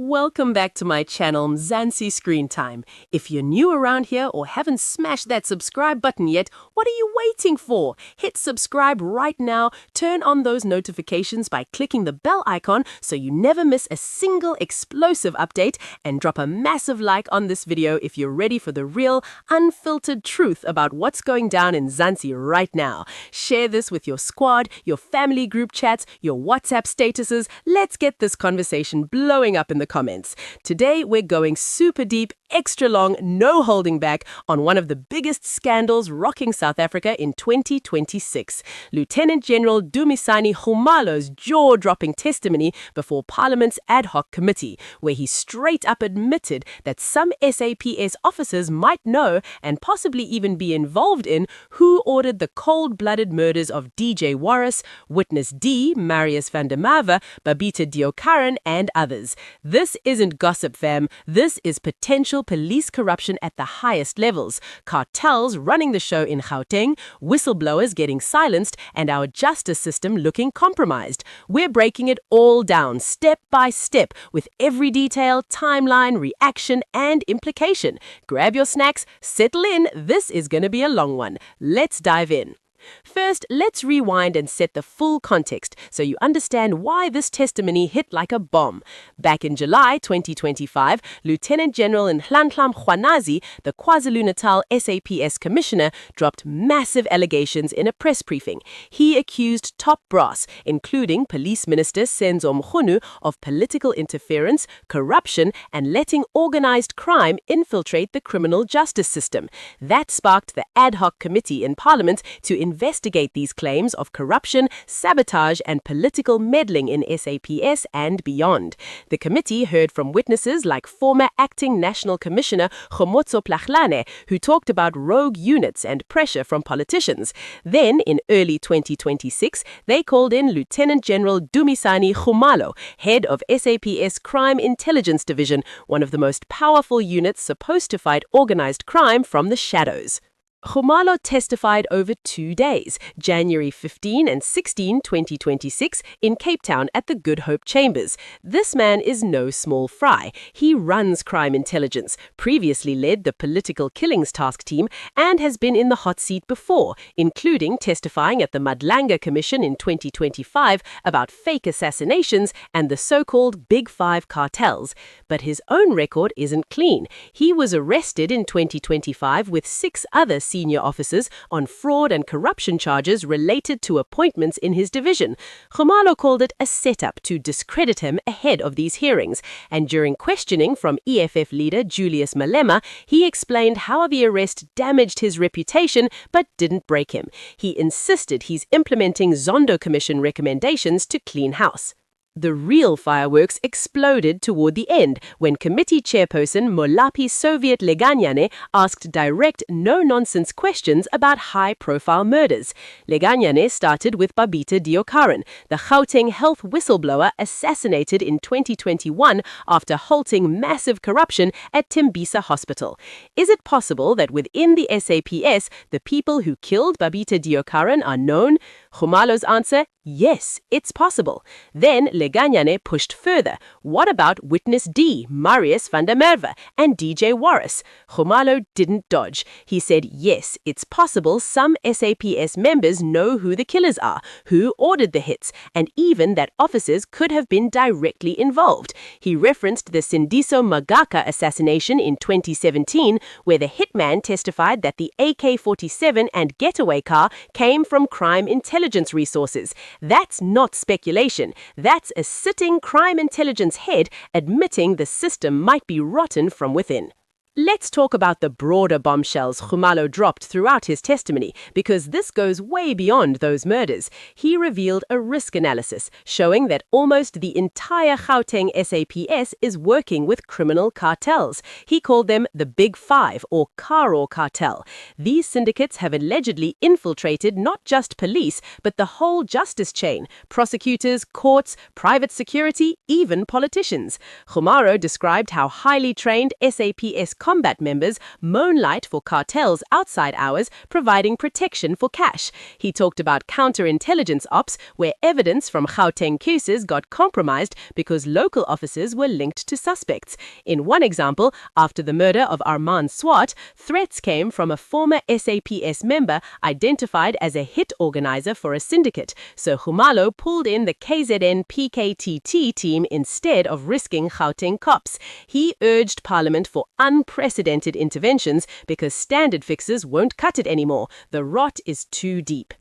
Welcome back to my channel, Mzansi Screen Time. If you're new around here or haven't smashed that subscribe button yet, what are you waiting for? Hit subscribe right now, turn on those notifications by clicking the bell icon so you never miss a single explosive update, and drop a massive like on this video if you're ready for the real, unfiltered truth about what's going down in Mzansi right now. Share this with your squad, your family group chats, your WhatsApp statuses. Let's get this conversation blowing up in the comments. Today, we're going super deep, extra long, no holding back on one of the biggest scandals rocking South Africa in 2026. Lieutenant General Dumisani Khumalo's jaw-dropping testimony before Parliament's ad hoc committee, where he straight up admitted that some SAPS officers might know and possibly even be involved in who ordered the cold-blooded murders of DJ Warras, Witness D, Marius van der Merwe, Babita Deokaran, and others. This isn't gossip, fam. This is potential police corruption at the highest levels, cartels running the show in Gauteng, whistleblowers getting silenced, and our justice system looking compromised. We're breaking it all down, step by step, with every detail, timeline, reaction, and implication. Grab your snacks, settle in. This is going to be a long one. Let's dive in. First, let's rewind and set the full context so you understand why this testimony hit like a bomb. Back in July 2025, Lieutenant General Nhlanhla Mkhwanazi, the KwaZulu-Natal SAPS commissioner, dropped massive allegations in a press briefing. He accused top brass, including Police Minister Senzo Mkhunu, of political interference, corruption, and letting organized crime infiltrate the criminal justice system. That sparked the ad hoc committee in Parliament to investigate these claims of corruption, sabotage, and political meddling in SAPS and beyond. The committee heard from witnesses like former Acting National Commissioner Khomotso Plahlane, who talked about rogue units and pressure from politicians. Then, in early 2026, they called in Lieutenant General Dumisani Khumalo, head of SAPS Crime Intelligence Division, one of the most powerful units supposed to fight organized crime from the shadows. Khumalo testified over 2 days, January 15 and 16, 2026, in Cape Town at the Good Hope Chambers. This man is no small fry. He runs crime intelligence, previously led the political killings task team, and has been in the hot seat before, including testifying at the Madlanga Commission in 2025 about fake assassinations and the so-called Big Five cartels. But his own record isn't clean. He was arrested in 2025 with 6 other senior officers on fraud and corruption charges related to appointments in his division. Khumalo called it a setup to discredit him ahead of these hearings, and during questioning from EFF leader Julius Malema, he explained how the arrest damaged his reputation but didn't break him. He insisted he's implementing Zondo Commission recommendations to clean house. The real fireworks exploded toward the end when committee chairperson Molapi Soviet Leganyane asked direct, no-nonsense questions about high-profile murders. Leganyane started with Babita Deokaran, the Gauteng health whistleblower assassinated in 2021 after halting massive corruption at Tembisa Hospital. Is it possible that within the SAPS, the people who killed Babita Deokaran are known? Khumalo's answer: yes, it's possible. Then Leganyane pushed further. What about Witness D, Marius van der Merwe, and DJ Warras? Khumalo didn't dodge. He said, yes, it's possible some SAPS members know who the killers are, who ordered the hits, and even that officers could have been directly involved. He referenced the Sindiso Magaka assassination in 2017, where the hitman testified that the AK-47 and getaway car came from crime intelligence resources. That's not speculation. That's a sitting crime intelligence head admitting the system might be rotten from within. Let's talk about the broader bombshells Khumalo dropped throughout his testimony, because this goes way beyond those murders. He revealed a risk analysis showing that almost the entire Gauteng SAPS is working with criminal cartels. He called them the Big Five, or Karo cartel. These syndicates have allegedly infiltrated not just police, but the whole justice chain: prosecutors, courts, private security, even politicians. Khumalo described how highly trained SAPS combat members moonlight for cartels outside hours, providing protection for cash. He talked about counterintelligence ops, where evidence from Gauteng cases got compromised because local officers were linked to suspects. In one example, after the murder of Armand Swart, threats came from a former SAPS member identified as a hit organizer for a syndicate, so Khumalo pulled in the KZN PKTT team instead of risking Gauteng cops. He urged Parliament for unprecedented interventions because standard fixes won't cut it anymore. The rot is too deep.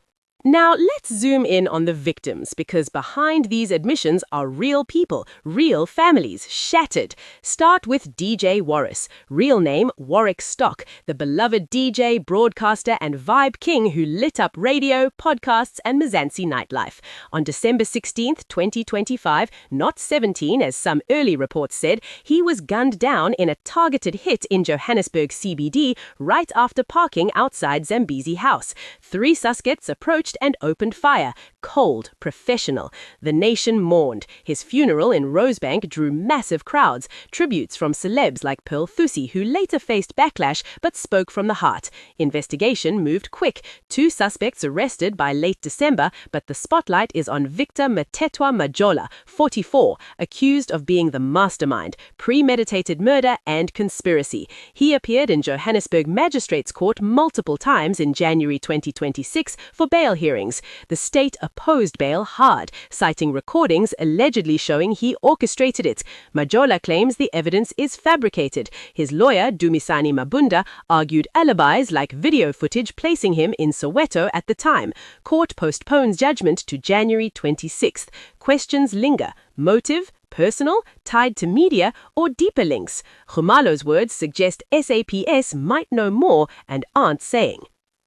Now, let's zoom in on the victims, because behind these admissions are real people, real families, shattered. Start with DJ Warras, real name Warwick Stock, the beloved DJ, broadcaster and vibe king who lit up radio, podcasts and Mzansi nightlife. On December 16th, 2025, not 17 as some early reports said, he was gunned down in a targeted hit in Joburg CBD right after parking outside Zambezi House. 3 suspects approached and opened fire. Cold, professional. The nation mourned. His funeral in Rosebank drew massive crowds. Tributes from celebs like Pearl Thusi, who later faced backlash but spoke from the heart. Investigation moved quick. 2 suspects arrested by late December, but the spotlight is on Victor Mthethwa Majola, 44, accused of being the mastermind, premeditated murder and conspiracy. He appeared in Johannesburg Magistrates Court multiple times in January 2026 for bail hearings. The state opposed bail hard, citing recordings allegedly showing he orchestrated it. Majola claims the evidence is fabricated. His lawyer, Dumisani Khumalo, argued alibis like video footage placing him in Soweto at the time. Court postpones judgment to January 26th. Questions linger. Motive? Personal, tied to media, or deeper links? Khumalo's words suggest SAPS might know more and aren't saying.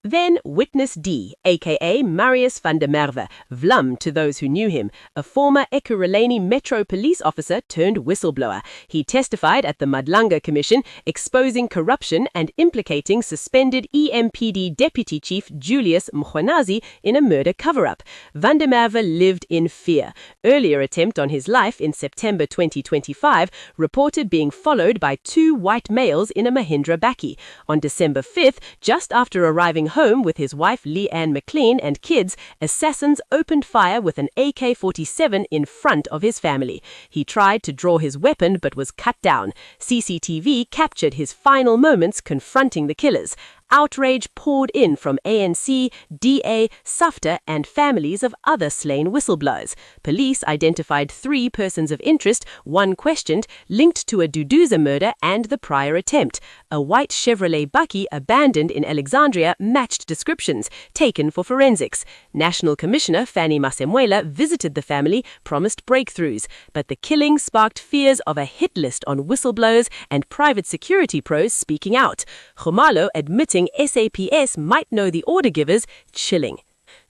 Then Witness D, aka Marius van der Merwe, Vlam to those who knew him, a former Ekurhuleni Metro police officer turned whistleblower. He testified at the Madlanga Commission, exposing corruption and implicating suspended EMPD Deputy Chief Julius Mkhwanazi in a murder cover-up. Van der Merwe lived in fear. Earlier attempt on his life in September 2025 reported being followed by 2 white males in a Mahindra Bakkie. On December 5th, just after arriving home with his wife Leanne McLean and kids, assassins opened fire with an AK-47 in front of his family. He tried to draw his weapon but was cut down. CCTV captured his final moments confronting the killers. Outrage poured in from ANC, DA, SAFTA and families of other slain whistleblowers. Police identified 3 persons of interest, 1 questioned, linked to a Duduza murder and the prior attempt. A white Chevrolet Bakkie abandoned in Alexandria matched descriptions, taken for forensics. National Commissioner Fanny Masemoela visited the family, promised breakthroughs, but the killing sparked fears of a hit list on whistleblowers and private security pros speaking out. Khumalo admitting SAPS might know the order givers, chilling.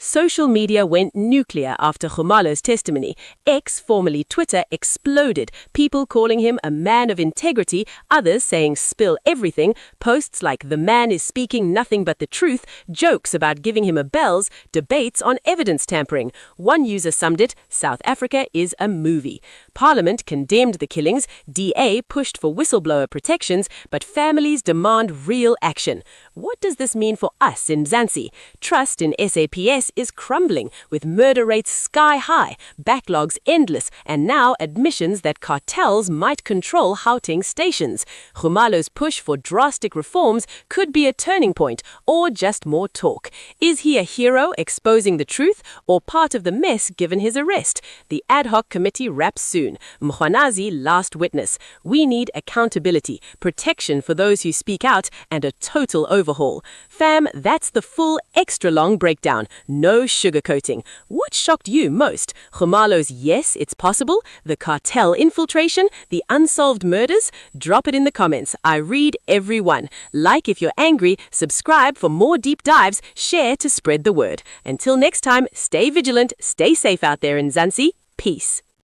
Social media went nuclear after Khumalo's testimony. X, formerly Twitter, exploded, people calling him a man of integrity, others saying spill everything, posts like the man is speaking nothing but the truth, jokes about giving him a bells, debates on evidence tampering. One user summed it, South Africa is a movie. Parliament condemned the killings, DA pushed for whistleblower protections, but families demand real action. What does this mean for us in Mzansi? Trust in SAPS is crumbling, with murder rates sky high, backlogs endless, and now admissions that cartels might control Gauteng stations. Khumalo's push for drastic reforms could be a turning point, or just more talk. Is he a hero exposing the truth, or part of the mess given his arrest? The ad hoc committee wraps soon. Mkhwanazi last witness. We need accountability, protection for those who speak out, and a total overhaul. Fam, that's the full extra long breakdown. No sugarcoating. What shocked you most? Khumalo's yes, it's possible? The cartel infiltration? The unsolved murders? Drop it in the comments. I read every one. Like if you're angry, subscribe for more deep dives, share to spread the word. Until next time, stay vigilant, stay safe out there in Mzansi. Peace.